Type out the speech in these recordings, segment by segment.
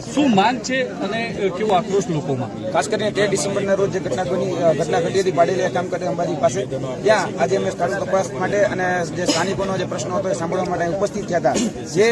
શું માંગ છે અને કેવો આક્રોશ લોકોમાં? ખાસ કરીને 13 ડિસેમ્બરના રોજ જે ઘટના ઘટી હતી પાડેલી કામ કરે અંબાજી પાસે, ત્યાં આજે અમે સ્થળ તપાસ માટે અને જે સ્થાનિકોનો જે પ્રશ્નો હતો એ સાંભળવા માટે ઉપસ્થિત થયા હતા. જે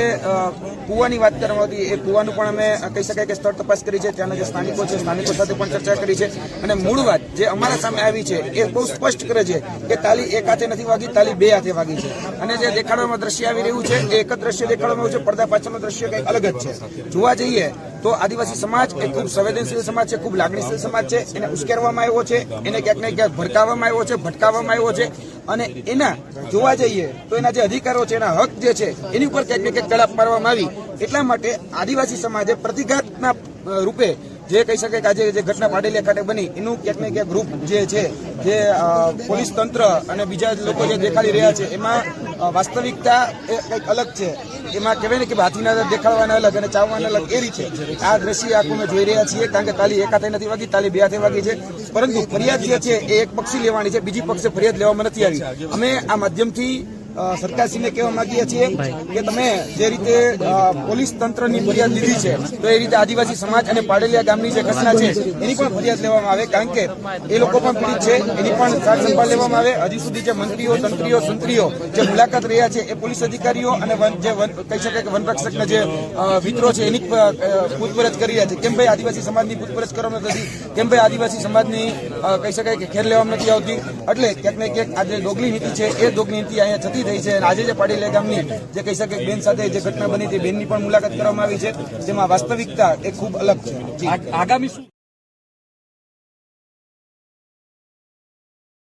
કુવાની વાત કરવામાં હતી એ કુવાનું પણ અમે કહી શકાય કે સ્થળ તપાસ કરી છે. ત્યાંના જે સ્થાનિકો છે સ્થાનિકો સાથે પણ ચર્ચા કરી છે અને મૂળ વાત જે અમારા સામે આવી છે એ બહુ સ્પષ્ટ કરે છે કે તાલી એક હાથે નથી વાગી, તાલી બે હાથે વાગી છે. અને જે દેખાડવામાં દ્રશ્ય આવી રહ્યું છે એ એક જ દ્રશ્ય દેખાડવામાં આવ્યું છે, પડદા પાછળનું દ્રશ્ય કંઈક અલગ જ છે. જોવા જઈએ તો આદિવાસી સમાજ એ ખૂબ સંવેદનશીલ સમાજ છે, ખૂબ લાગણીશીલ સમાજ છે. એને ઉશ્કેરવામાં આવ્યો છે, એને ક્યાંક ને ક્યાંક ભડકાવવામાં આવ્યો છે, ભટકાવવામાં આવ્યો છે અને એના જોવા જઈએ તો એના જે અધિકારો છે, એના હક જે છે એની ઉપર ક્યાંક ને ક્યાંક તડાપ મારવામાં આવી. એટલા માટે આદિવાસી સમાજે પ્રતિઘાતના રૂપે જે કહી શકાય કે આજે જે ઘટના પાડેલી ખાતે બની એનું ક્યાંક ને ક્યાંક રૂપ જે છે, જે પોલીસ તંત્ર અને બીજા લોકો જે દેખાડી રહ્યા છે એમાં વાસ્તવિકતા એ કંઈક અલગ છે. એમાં કહેવાય ને કે હાથીના દેખાડવાના અલગ અને ચાવવાના અલગ એ રીતે આ દ્રશ્ય આખું અમે જોઈ રહ્યા છીએ. કારણ કે તાલી એક હાથે નથી વાગી, તાલી બે હાથે વાગી છે. પરંતુ ફરિયાદ જે છે એ એક પક્ષી લેવાની છે, બીજી પક્ષે ફરિયાદ લેવામાં નથી આવી. અમે આ માધ્યમથી સરકારશ્રીને કહેવા માંગીએ છીએ કે તમે જે રીતે પોલીસ તંત્રની ફરિયાદ લીધી છે તો એ રીતે આદિવાસી સમાજ અને પાડેલિયા ગામની જે ઘટના છે એની પણ ફરિયાદ લેવામાં આવે. કારણ કે એ લોકો પણ પીડિત છે, એની પણ સાર સંભાળ લેવામાં આવે. હજી સુધી જે મંત્રીઓ, તંત્રીઓ, સંત્રીઓ જે મુલાકાત રહ્યા છે એ પોલીસ અધિકારીઓ અને જે કહી શકાય કે વનરક્ષકના જે મિત્રો છે એની પૂછપરછ કરી રહ્યા છે. કેમ ભાઈ આદિવાસી સમાજની પૂછપરછ કરવામાં નથી, કેમ ભાઈ આદિવાસી સમાજની કહી શકાય કે ખેર લેવામાં નથી આવતી. એટલે ક્યાંક ને ક્યાંક આ જે ડોગલી નીતિ છે એ ડોગલી નીતિ અહીંયા જતી થઈ છે. આજે જે પાડેલિયા ગામની જે કહી શકાય બેન સાથે જે ઘટના બની હતી બેનની પણ મુલાકાત કરવામાં આવી છે, જેમાં વાસ્તવિકતા એ ખૂબ અલગ છે. આગામી